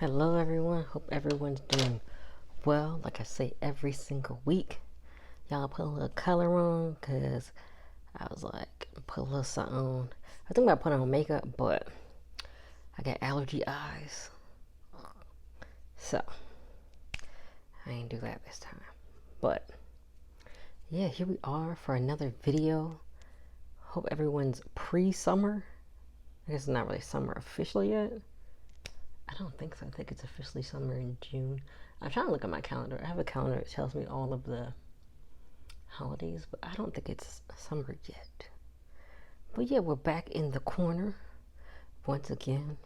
Hello, everyone. Hope everyone's doing well. Like I say every single week, y'all put a little color on because I was like, put a little something on. I think about putting on makeup, but I got allergy eyes, so I ain't do that this time. But yeah, here we are for another video. Hope everyone's pre-summer. I guess it's not really summer officially yet. I don't think so. I think it's officially summer in June. I'm trying to look at my calendar. I have a calendar that tells me all of the holidays, but I don't think it's summer yet. But yeah, we're back in the corner once again.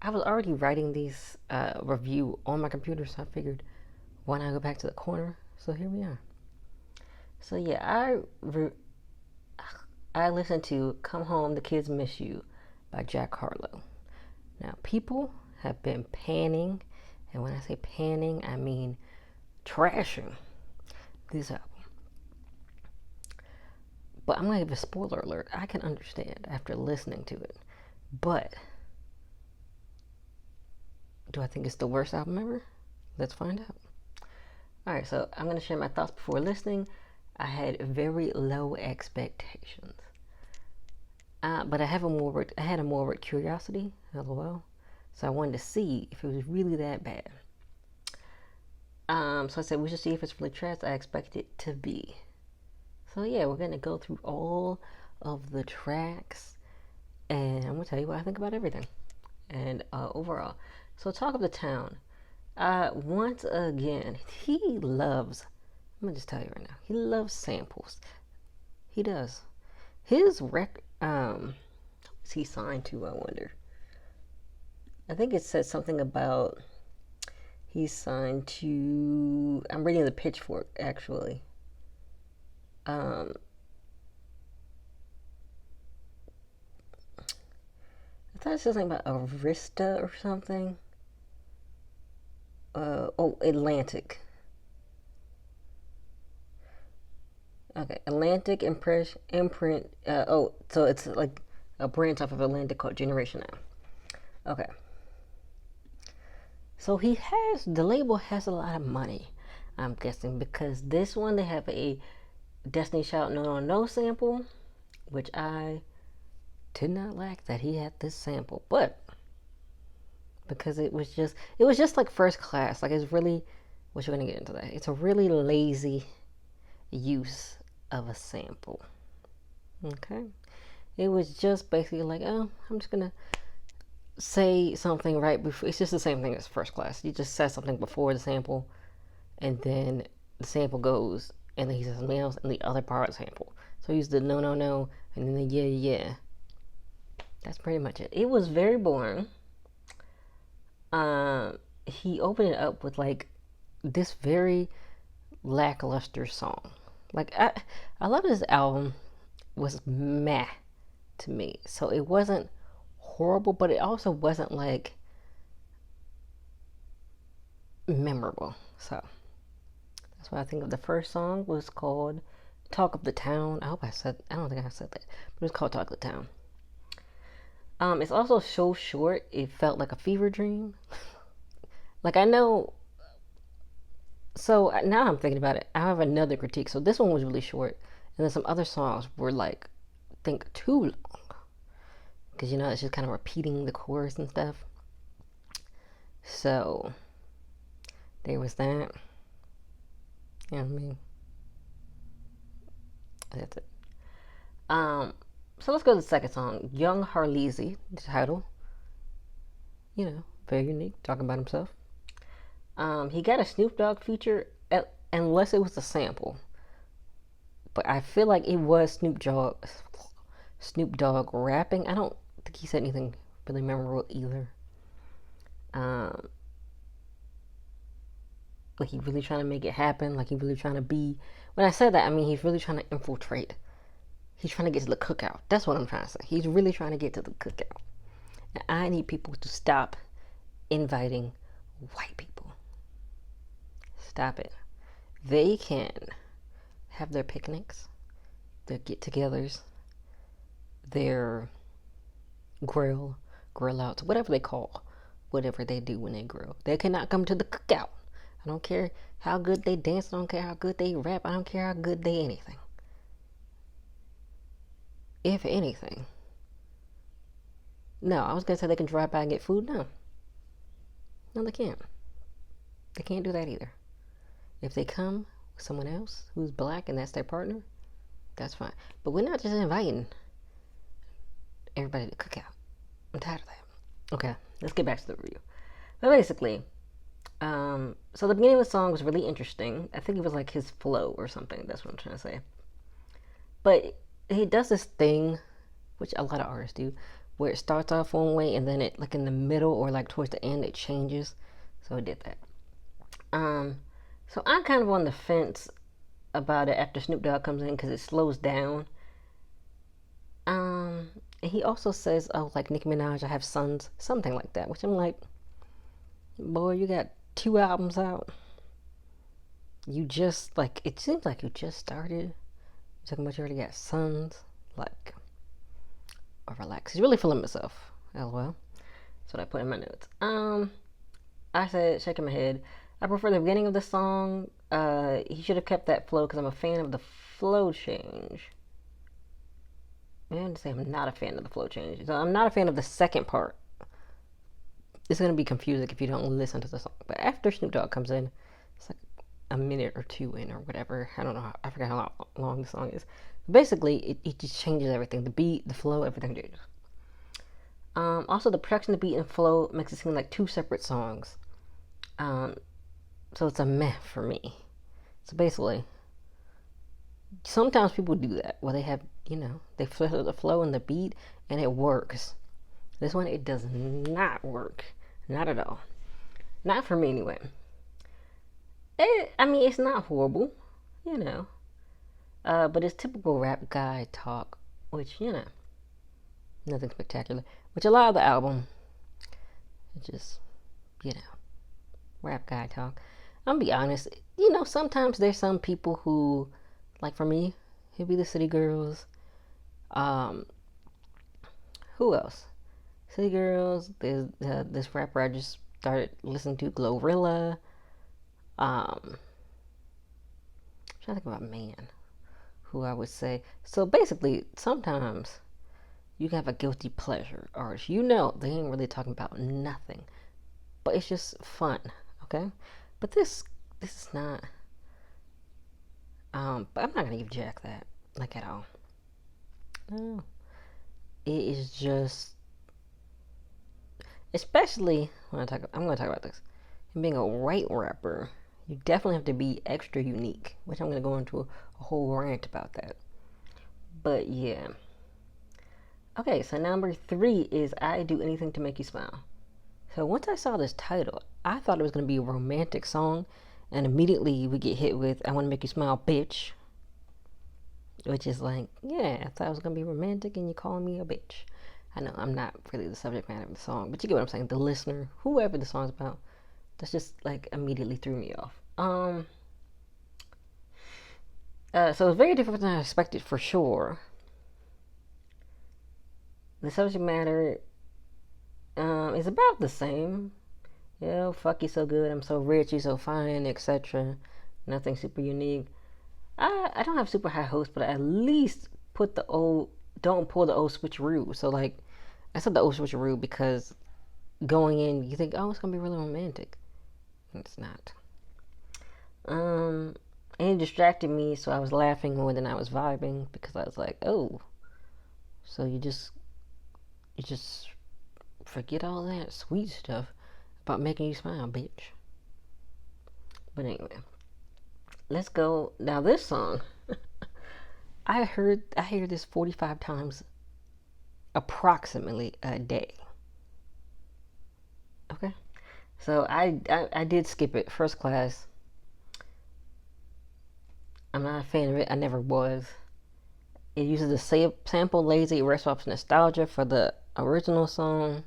I was already writing these review on my computer, so I figured why not go back to the corner? So here we are. So yeah, I listened to "Come Home, the Kids Miss You" by Jack Harlow. Now, people have been panning, and when I say panning, I mean trashing this album. But I'm going to give a spoiler alert. I can understand after listening to it. But do I think it's the worst album ever? Let's find out. Alright, so I'm going to share my thoughts before listening. I had very low expectations. But I had a morbid curiosity, lol. So I wanted to see if it was really that bad. So I said we should see if it's really trash. I expect it to be. So yeah, we're gonna go through all of the tracks, and I'm gonna tell you what I think about everything, and overall. So Talk of the Town. Once again, he loves. I'm gonna just tell you right now. He loves samples. He does. His record. Is he signed to? I wonder. I think it said something about he's signed to. I'm reading the Pitchfork actually. I thought it said something about Arista or something. Atlantic. Okay, Atlantic imprint. So it's like a branch off of Atlantic called Generation Now. Okay. So the label has a lot of money, I'm guessing, because this one they have a Destiny Child No No No sample, which I did not like that he had this sample, but because it was just like First Class, like it's really, what you're gonna get into that. It's a really lazy use of a sample. Okay, it was just basically like, oh, I'm just gonna say something right before. It's just the same thing as First Class. You just say something before the sample, and then the sample goes, and then he says something else, and the other part of the sample. So he used the no, no, no, and then the yeah, yeah. That's pretty much it. It was very boring. He opened it up with like this very lackluster song. Like a lot of this album was meh to me. So it wasn't horrible, but it also wasn't like memorable. So that's what I think of. The first song was called Talk of the Town. I don't think I said that, but it was called Talk of the Town. It's also so short, it felt like a fever dream. Like, I know. So now I'm thinking about it, I have another critique. So this one was really short, and then some other songs were like, I think, too long. Because, it's just kind of repeating the chorus and stuff. So there was that. You know what I mean? That's it. So let's go to the second song, Young Harlezy, the title. Very unique, talking about himself. He got a Snoop Dogg feature, unless it was a sample. But I feel like it was Snoop Dogg rapping. I don't think he said anything really memorable either. Like he really trying to make it happen. Like he really trying to be. When I said that, I mean he's really trying to infiltrate. He's trying to get to the cookout. That's what I'm trying to say. He's really trying to get to the cookout. And I need people to stop inviting white people. Stop it. They can have their picnics, their get-togethers, their grill outs, whatever whatever they do when they grow. They cannot come to the cookout. I don't care how good they dance. I don't care how good they rap. I don't care how good they anything. If anything. No, I was going to say they can drive by and get food. No. No, they can't. They can't do that either. If they come with someone else who's black and that's their partner, that's fine. But we're not just inviting everybody to cook out. I'm tired of that. Okay, let's get back to the review. But basically, so the beginning of the song was really interesting. I think it was like his flow or something. That's what I'm trying to say. But he does this thing, which a lot of artists do, where it starts off one way and then it, like in the middle or like towards the end, it changes. So it did that. So I'm kind of on the fence about it after Snoop Dogg comes in because it slows down. And he also says, oh, like Nicki Minaj, I have sons, something like that, which I'm like, boy, you got 2 albums out. You just, like, it seems like you just started. You're talking about you already got sons. Like, or relax. He's really feeling himself. LOL. That's what I put in my notes. I said, shaking my head, I prefer the beginning of the song. He should have kept that flow because I'm a fan of the flow change. I have to say I'm not a fan of the flow change. So I'm not a fan of the second part. It's going to be confusing if you don't listen to the song. But after Snoop Dogg comes in, it's like a minute or 2 in or whatever. I don't know. I forgot how long the song is. Basically, it just changes everything. The beat, the flow, everything changes. Also, the production, the beat, and flow makes it seem like 2 separate songs. So it's a meh for me. So basically, sometimes people do that where they have, they flip the flow and the beat and it works. This one, it does not work. Not at all. Not for me anyway. It's not horrible, but it's typical rap guy talk, which, nothing spectacular. Which a lot of the album, it just, rap guy talk. I'm gonna be honest, sometimes there's some people who, like for me, it'd be the City Girls. Who else? City Girls. There's this rapper I just started listening to, Glorilla. I'm trying to think about a man who I would say. So basically, sometimes you can have a guilty pleasure artist. They ain't really talking about nothing, but it's just fun, okay? But this is not. But I'm not gonna give Jack that, like, at all. No, it is just, especially when I'm gonna talk about this. And being a white rapper, you definitely have to be extra unique, which I'm gonna go into a whole rant about that. But yeah. Okay, so number 3 is I Do Anything to Make You Smile. So once I saw this title, I thought it was going to be a romantic song, and immediately we get hit with I Want to Make You Smile, Bitch. Which is like, yeah, I thought it was going to be romantic and you're calling me a bitch. I know, I'm not really the subject matter of the song, but you get what I'm saying. The listener, whoever the song's about, that's just like immediately threw me off. So it's very different than I expected for sure. The subject matter is about the same. Fuck you so good, I'm so rich, you so fine, etc. Nothing super unique. I don't have super high hopes, but at least don't pull the old switcheroo. So like, I said the old switcheroo because going in, you think, oh, it's gonna be really romantic. It's not. And it distracted me, so I was laughing more than I was vibing because I was like, oh, so you just forget all that sweet stuff about making you smile, bitch. But anyway, let's go. Now this song, I hear this 45 times approximately a day. Okay, so I did skip it first class. I'm not a fan of it. I never was. It uses the sample lazy rest off nostalgia for the original song.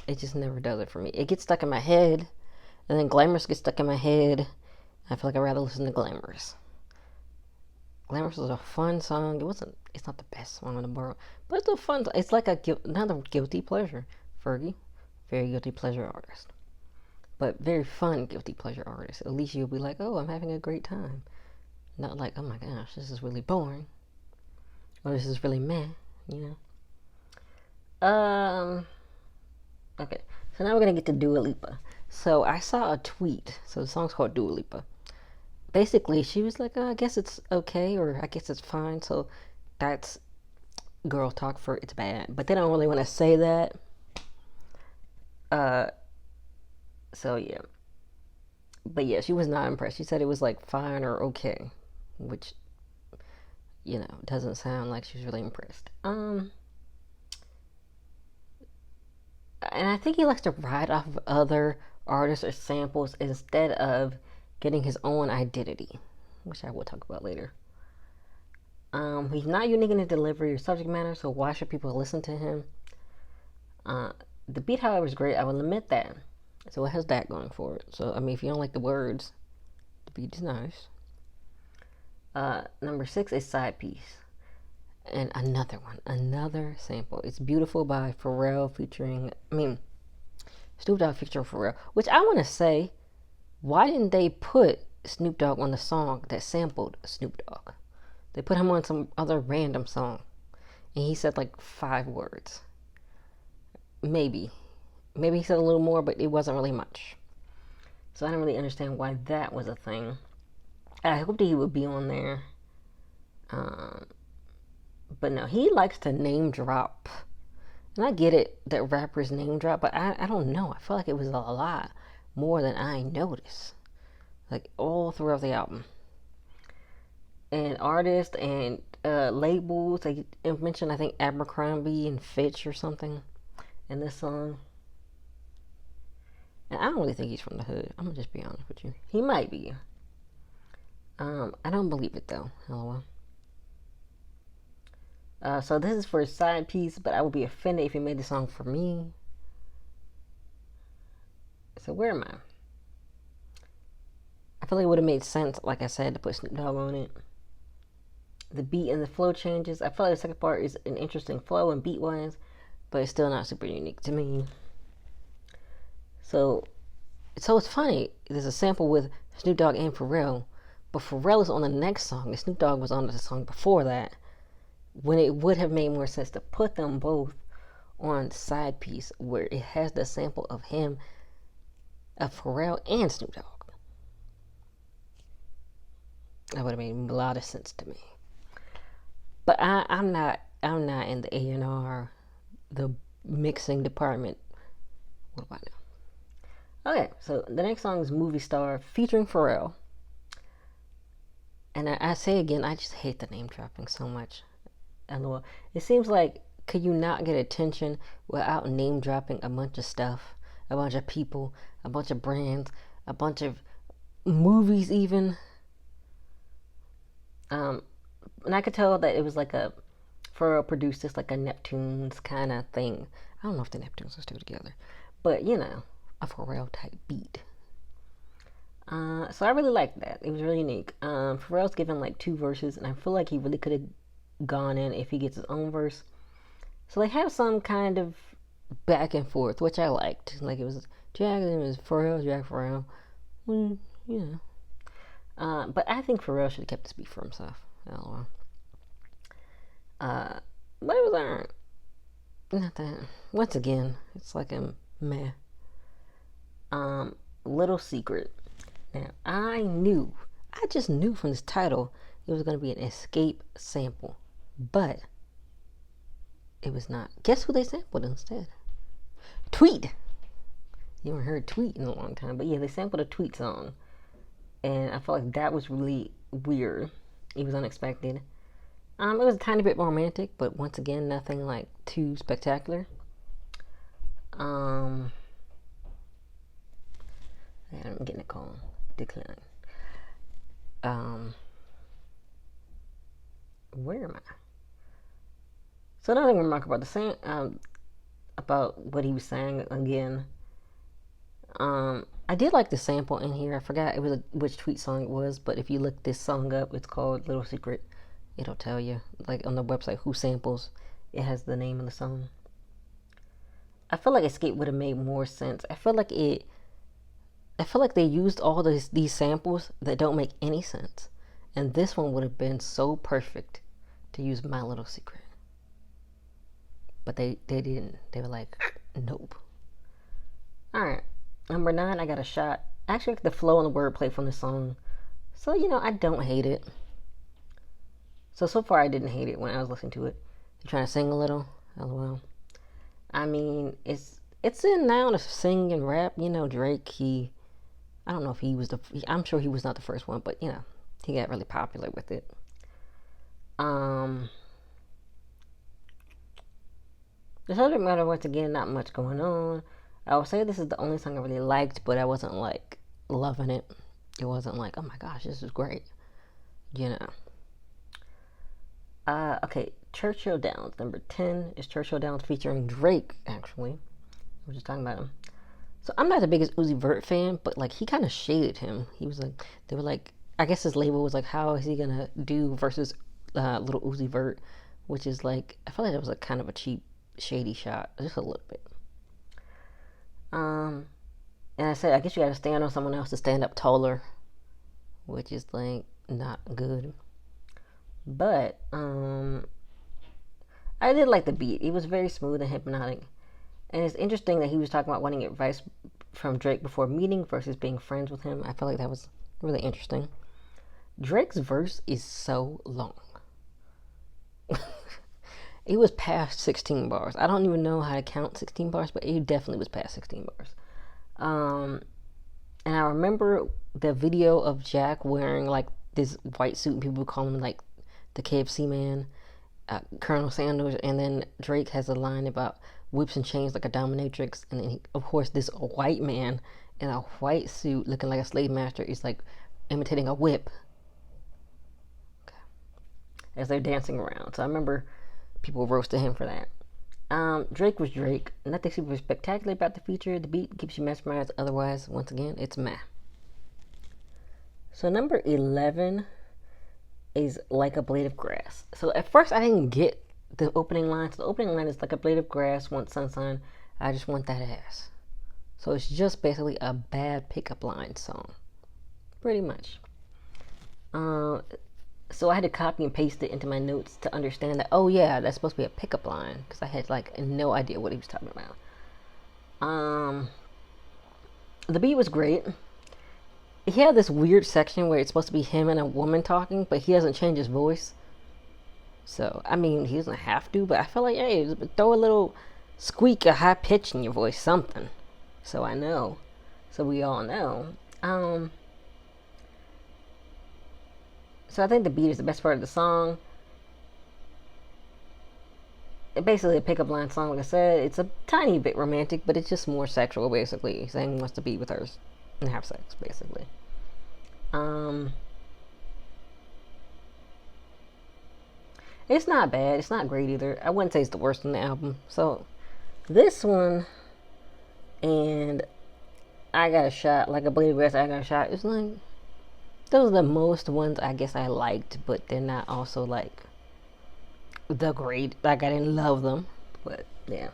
It just never does it for me. It gets stuck in my head, and then Glamorous gets stuck in my head. I feel like I'd rather listen to Glamorous. Glamorous was a fun song. It's not the best song in the world, but it's a fun. It's like another guilty pleasure. Fergie. very guilty pleasure artist. But very fun guilty pleasure artist. At least you'll be like, oh, I'm having a great time. Not like, oh my gosh, this is really boring. Or this is really meh, you know. Okay, so now we're gonna get to Dua Lipa. So I saw a tweet. So the song's called Dua Lipa. Basically, she was like, oh, I guess it's okay, or I guess it's fine. So that's girl talk for it's bad. But they don't really want to say that. So yeah. But yeah, she was not impressed. She said it was like fine or okay, which, you know, doesn't sound like she was really impressed. And I think he likes to ride off of other artists or samples instead of getting his own identity, which I will talk about later. He's not unique in his delivery or subject matter, so why should people listen to him? The beat, however, is great. I will admit that. So it has that going for it. So, I mean, if you don't like the words, the beat is nice. Number 6 is Side Piece. And another one, another sample. It's Beautiful by Pharrell Snoop Dogg featuring Pharrell. Which I want to say, why didn't they put Snoop Dogg on the song that sampled Snoop Dogg? They put him on some other random song. And he said like 5 words. Maybe he said a little more, but it wasn't really much. So I don't really understand why that was a thing. I hoped that he would be on there. But no, he likes to name drop. And I get it that rappers name drop, but I don't know. I feel like it was a lot more than I noticed. Like all throughout the album. And artists and labels, they mentioned I think Abercrombie and Fitch or something in this song. And I don't really think he's from the hood. I'm gonna just be honest with you. He might be. I don't believe it though. LOL. So this is for a Side Piece, but I would be offended if he made the song for me. So where am I? I feel like it would have made sense, like I said, to put Snoop Dogg on it. The beat and the flow changes. I feel like the second part is an interesting flow and beat wise, but it's still not super unique to me. So it's funny. There's a sample with Snoop Dogg and Pharrell, but Pharrell is on the next song, and Snoop Dogg was on the song before that, when it would have made more sense to put them both on Side Piece, where it has the sample of him, of Pharrell and Snoop Dogg. That would have made a lot of sense to me. But I'm not in the A&R, the mixing department. What do I know? Okay, so the next song is Movie Star featuring Pharrell. And I say again, I just hate the name dropping so much. LOL. It seems like, could you not get attention without name dropping a bunch of stuff, a bunch of people, a bunch of brands, a bunch of movies even? And I could tell that it was like Pharrell produced this like a Neptunes kind of thing. I don't know if the Neptunes are still together, but you know, a Pharrell type beat. So I really liked that. It was really unique. Pharrell's given like 2 verses, and I feel like he really could have gone in if he gets his own verse. So they have some kind of back and forth, which I liked. Like it was Jack, and it was Pharrell, Jack Pharrell. You know. But I think Pharrell should have kept this beat for himself. LOL. But it was alright. Not that. Once again, it's like a meh. Little Secret. Now, I just knew from this title it was going to be an Escape sample. But it was not. Guess who they sampled instead? Tweet. You haven't heard Tweet in a long time. But yeah, they sampled a Tweet song. And I felt like that was really weird. It was unexpected. It was a tiny bit romantic, but once again, nothing like too spectacular. I'm getting a call. Decline. Where am I? So nothing remarkable about the same. About what he was saying again. I did like the sample in here. I forgot which Tweet song it was, but if you look this song up, it's called Little Secret. It'll tell you, like on the website, who samples. It has the name of the song. I feel like Escape would have made more sense. I feel like they used all these samples that don't make any sense. And this one would have been so perfect to use My Little Secret. But they didn't. They were like, nope. Alright. Number 9, I Got a Shot. I actually like the flow and the wordplay from the song. So, I don't hate it. So far I didn't hate it when I was listening to it. You trying to sing a little? LOL. I mean, it's in now to sing and rap. Drake, I don't know if he was I'm sure he was not the first one, but, he got really popular with it. The subject matter, once again, not much going on. I would say this is the only song I really liked, but I wasn't, like, loving it. It wasn't like, oh my gosh, this is great. Okay, Churchill Downs. Number 10 is Churchill Downs featuring Drake, actually. We're just talking about him. So I'm not the biggest Uzi Vert fan, but, like, he kind of shaded him. He was like, they were like, I guess his label was like, how is he going to do versus little Uzi Vert, which is like, I feel like that was a kind of a cheap, shady shot, just a little bit. And I said, I guess you got to stand on someone else to stand up taller, which is like not good. But I did like the beat. It was very smooth and hypnotic. And it's interesting that he was talking about wanting advice from Drake before meeting versus being friends with him. I feel like that was really interesting. Drake's verse is so long. It was past 16 bars. I don't even know how to count 16 bars, but it definitely was past 16 bars. And I remember the video of Jack wearing like this white suit, and people would call him like the KFC man, Colonel Sanders, and then Drake has a line about whips and chains like a dominatrix, and then of course this white man in a white suit looking like a slave master is like imitating a whip as they're dancing around. So I remember people roasted him for that. Drake was Drake. Nothing super spectacular about the feature. The beat keeps you mesmerized. Otherwise, once again, it's meh. So number 11 is Like a Blade of Grass. So at first I didn't get the opening line. So the opening line is like a blade of grass, want sunshine. I just want that ass. So it's just basically a bad pickup line song. Pretty much. So I had to copy and paste it into my notes to understand that, oh yeah, that's supposed to be a pickup line, because I had like no idea what he was talking about. The beat was great. He had this weird section where it's supposed to be him and a woman talking, but he doesn't change his voice. So, I mean, he doesn't have to, but I feel like, hey, throw a little squeak, a high pitch in your voice, something. So I know. So we all know. So I think the beat is the best part of the song. It's basically a pickup line song, like I said. It's a tiny bit romantic, but it's just more sexual, basically. Saying he wants to be with her and have sex, basically. It's not bad. It's not great either. I wouldn't say it's the worst on the album. So this one and I Got a Shot, Like a Blade of Grass, I Got a Shot. It's like, those are the most ones I guess I liked, but they're not also like the great. Like, I didn't love them, but yeah.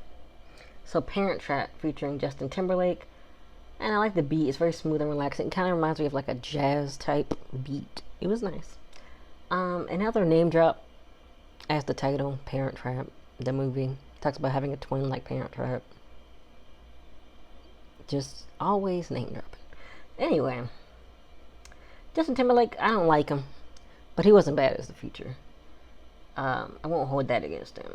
So Parent Trap featuring Justin Timberlake, and I like the beat. It's very smooth and relaxing. It kind of reminds me of like a jazz type beat. It was nice. Another name drop as the title, Parent Trap. The movie talks about having a twin like Parent Trap. Just always name dropping. Anyway. Justin Timberlake, I don't like him, but he wasn't bad as the feature. I won't hold that against him.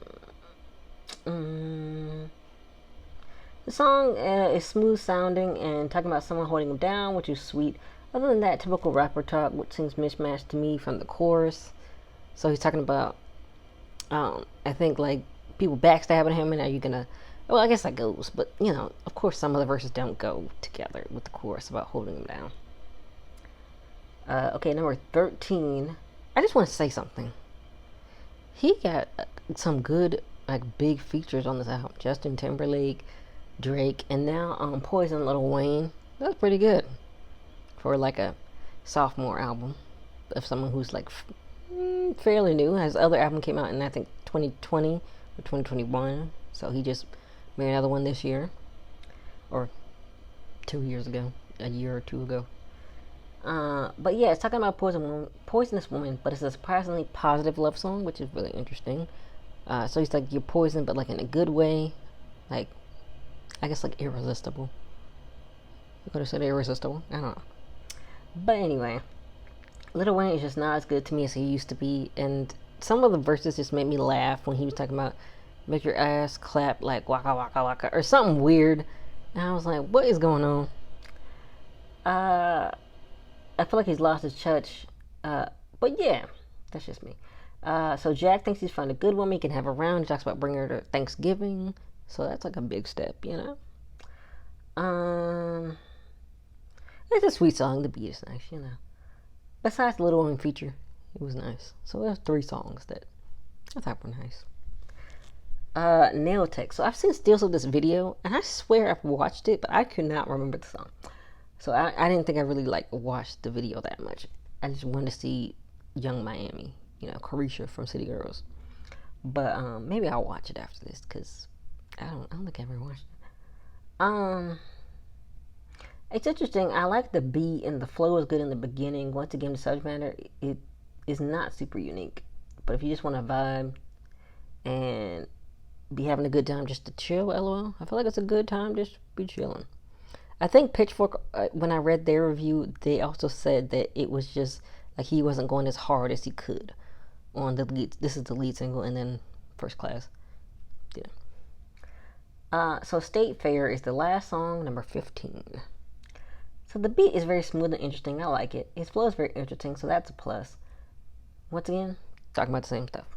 The song is smooth sounding and talking about someone holding him down, which is sweet. Other than that, typical rapper talk, which seems mismatched to me from the chorus. So he's talking about, I think, like, people backstabbing him, and are you gonna... Well, I guess that goes, but, of course some of the verses don't go together with the chorus about holding him down. Okay, number 13. I just want to say something. He got some good, like, big features on this album. Justin Timberlake, Drake, and now Poison Lil Wayne. That's pretty good for like a sophomore album of someone who's like fairly new. His other album came out in I think 2020 or 2021, so he just Made another one this year, or 2 years ago, a year or two ago. But yeah, it's talking about poisonous woman, but it's a surprisingly positive love song, which is really interesting. So he's like, you're poisoned, but like in a good way, like I guess like irresistible. You could have said irresistible. I don't know. But anyway, Lil Wayne is just not as good to me as he used to be, and some of the verses just made me laugh when he was talking about make your ass clap like waka waka waka or something weird. And I was like, what is going on? I feel like he's lost his touch. But yeah, that's just me. So Jack thinks he's found a good woman he can have around. He talks about bringing her to Thanksgiving. So that's like a big step, you know. It's a sweet song. The beat is nice, you know. Besides the Little Wayne feature, it was nice. So there's 3 songs that I thought were nice. Nail Tech. So I've seen stills of this video, and I swear I've watched it, but I could not remember the song. So I didn't think I really like watched the video that much. I just wanted to see Young Miami, you know, Carisha from City Girls. But maybe I'll watch it after this because I don't think I ever watched it. It's interesting. I like the beat and the flow is good in the beginning. Once again, the subject matter it is not super unique. But if you just want to vibe and be having a good time just to chill, lol, I feel like it's a good time just be chilling. I think Pitchfork, when I read their review, they also said that it was just like he wasn't going as hard as he could on the lead. This is the lead single, and then First Class. Yeah. So State Fair is the last song, number 15. So the beat is very smooth and interesting. I like it. His flow is very interesting, so that's a plus. Once again, talking about the same stuff.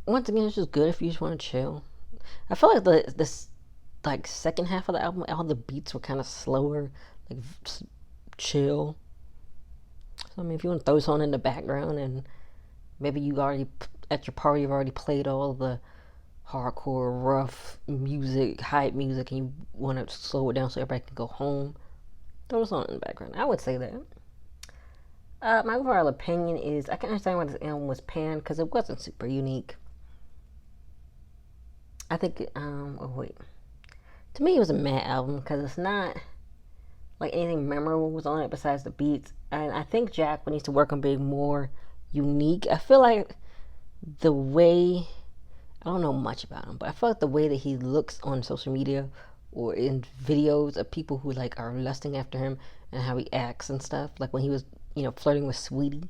Once again, it's just good if you just want to chill. I feel like this like second half of the album, all the beats were kind of slower, like chill. So I mean, if you want to throw something in the background, and maybe you already at your party, you've already played all the hardcore, rough music, hype music, and you want to slow it down so everybody can go home, throw something in the background. I would say that. My overall opinion is I can understand why this album was panned because it wasn't super unique. I think. To me, it was a mad album because it's not like anything memorable was on it besides the beats. And I think Jack needs to work on being more unique. I feel like the way, I don't know much about him, but I feel like the way that he looks on social media or in videos of people who like are lusting after him and how he acts and stuff, like when he was, you know, flirting with Sweetie.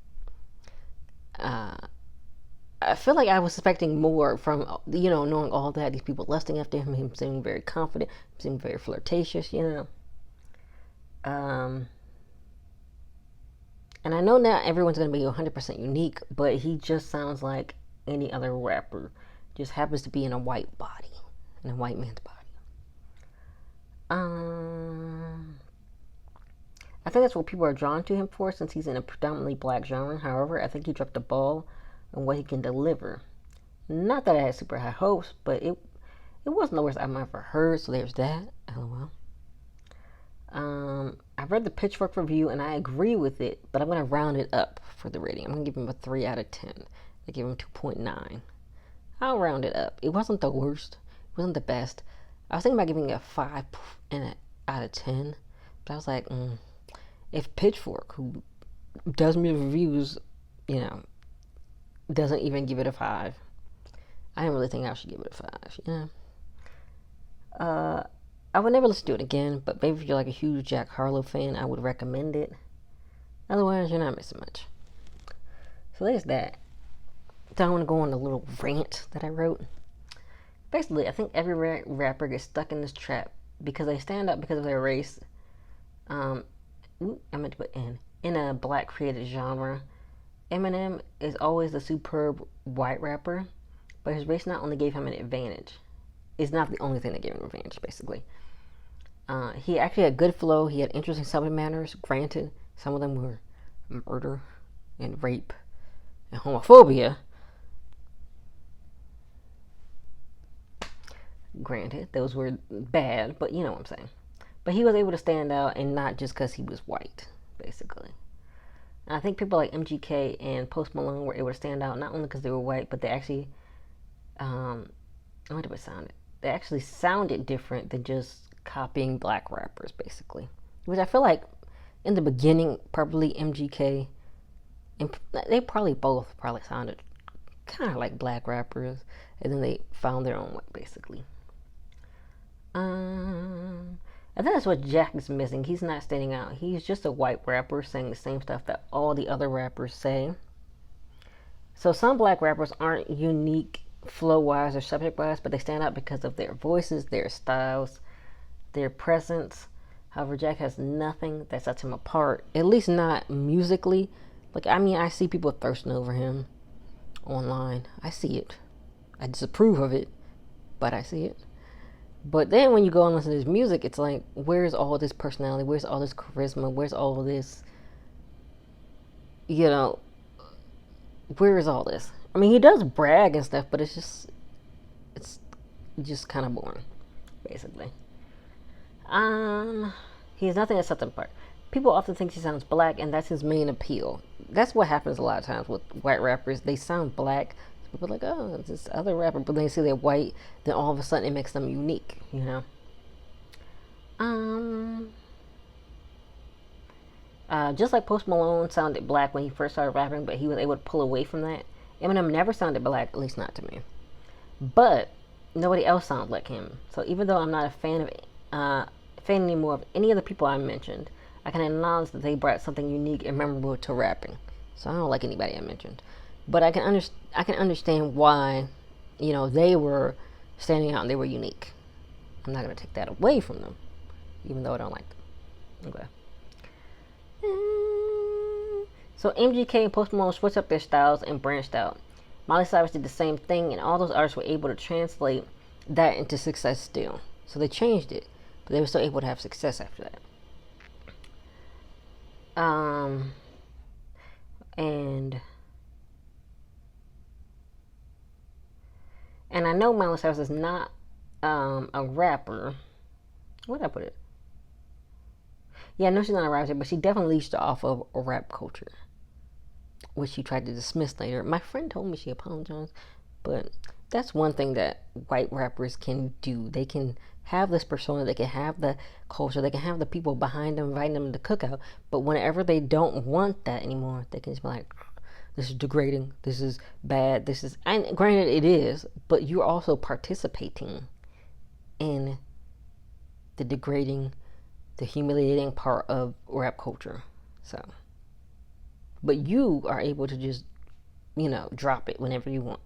I feel like I was expecting more from, you know, knowing all that, these people lusting after him seeming very confident, him seeming very flirtatious, you know. And I know not everyone's going to be 100% unique, but he just sounds like any other rapper. Just happens to be in a white body, in a white man's body. I think that's what people are drawn to him for since he's in a predominantly black genre. However, I think he dropped the ball on what he can deliver. Not that I had super high hopes, but it wasn't the worst album I've ever heard, so there's that. LOL. I read the Pitchfork review and I agree with it, but I'm going to round it up for the rating. I'm going to give him a 3 out of 10. I give him 2.9. I'll round it up. It wasn't the worst. It wasn't the best. I was thinking about giving it a 5 out of 10, but I was like, if Pitchfork, who does me reviews, you know, doesn't even give it a 5, I didn't really think I should give it a 5, you know. I would never listen to it again, but maybe if you're like a huge Jack Harlow fan, I would recommend it. Otherwise, you're not missing much. So there's that. So I want to go on a little rant that I wrote. Basically, I think every rapper gets stuck in this trap because they stand up because of their race. I meant to put in a black created genre. Eminem is always the superb white rapper, but his race not only gave him an advantage. It's not the only thing that gave him an advantage, basically. He actually had good flow. He had interesting subject matters. Granted, some of them were murder and rape and homophobia. Granted, those were bad, but you know what I'm saying. But he was able to stand out, and not just because he was white, basically. And I think people like MGK and Post Malone were able to stand out not only because they were white, but they actually what did it sound? They actually sounded different than just copying black rappers, basically. Which I feel like in the beginning, probably MGK and they both sounded kind of like black rappers, and then they found their own way, basically. I think that's what Jack is missing. He's not standing out. He's just a white rapper saying the same stuff that all the other rappers say. So some black rappers aren't unique flow wise or subject wise, but they stand out because of their voices, their styles, their presence. However, Jack has nothing that sets him apart, at least not musically. Like, I mean, I see people thirsting over him online. I see it. I disapprove of it, but I see it. But then when you go and listen to his music, it's like, where's all this personality? Where's all this charisma? Where's all of this, you know, where is all this? I mean, he does brag and stuff, but it's just kind of boring, basically. He has nothing that sets him apart. People often think he sounds black, and that's his main appeal. That's what happens a lot of times with white rappers. They sound black. People are like, oh, it's this other rapper, but then they see they're white, then all of a sudden it makes them unique, you know? Just like Post Malone sounded black when he first started rapping, but he was able to pull away from that. Eminem never sounded black, at least not to me. But nobody else sounds like him. So even though I'm not a fan anymore of any of the people I mentioned, I can acknowledge that they brought something unique and memorable to rapping. So I don't like anybody I mentioned, but I can understand why, you know, they were standing out and they were unique. I'm not gonna take that away from them, even though I don't like them. Okay. So MGK and Post Malone switched up their styles and branched out. Miley Cyrus did the same thing, and all those artists were able to translate that into success still. So they changed it, but they were still able to have success after that. And I know Miley Cyrus is not a rapper. Where did I put it? Yeah, I know she's not a rapper, but she definitely leached off of a rap culture, which she tried to dismiss later. My friend told me she apologized, but that's one thing that white rappers can do. They can have this persona, they can have the culture, they can have the people behind them inviting them to the cookout, but whenever they don't want that anymore, they can just be like, this is degrading, this is bad, this is, and granted it is, but you're also participating in the degrading, the humiliating part of rap culture. So, but you are able to just, you know, drop it whenever you want.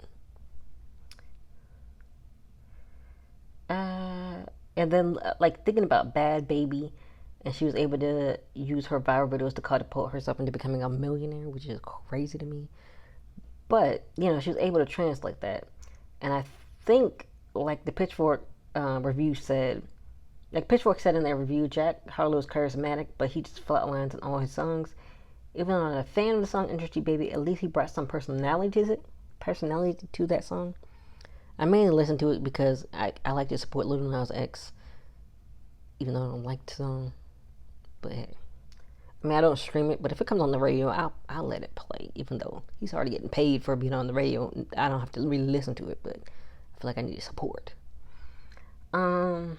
And then, like, thinking about Bad Baby, and she was able to use her viral videos to catapult herself into becoming a millionaire, which is crazy to me. But, you know, she was able to translate that. And I think, like the Pitchfork review said, like Pitchfork said in their review, Jack Harlow is charismatic, but he just flatlines in all his songs. Even though I'm not a fan of the song Industry Baby, at least he brought some personality to that song. I mainly listen to it because I like to support Lil Nas X, even though I don't like the song. But hey, I mean, I don't stream it, but if it comes on the radio, I'll let it play, even though he's already getting paid for being on the radio. I don't have to really listen to it, but I feel like I need support. On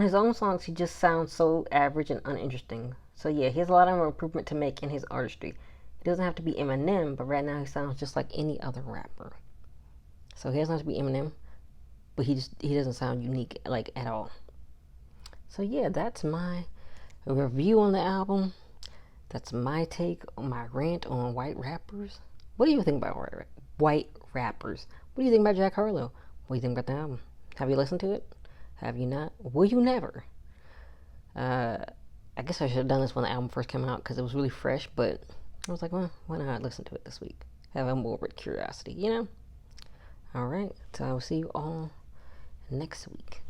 his own songs, he just sounds so average and uninteresting. So yeah, he has a lot of improvement to make in his artistry. He doesn't have to be Eminem, but right now he sounds just like any other rapper. So he doesn't have to be Eminem, but he doesn't sound unique, like, at all. So yeah, that's my review on the album. That's my take on my rant on white rappers. What do you think about white rappers? What do you think about Jack Harlow? What do you think about the album? Have you listened to it? Have you not? Will you never? I guess I should have done this when the album first came out because it was really fresh, but I was like, well, why not listen to it this week? Have a morbid curiosity, you know? Alright, so I will see you all next week.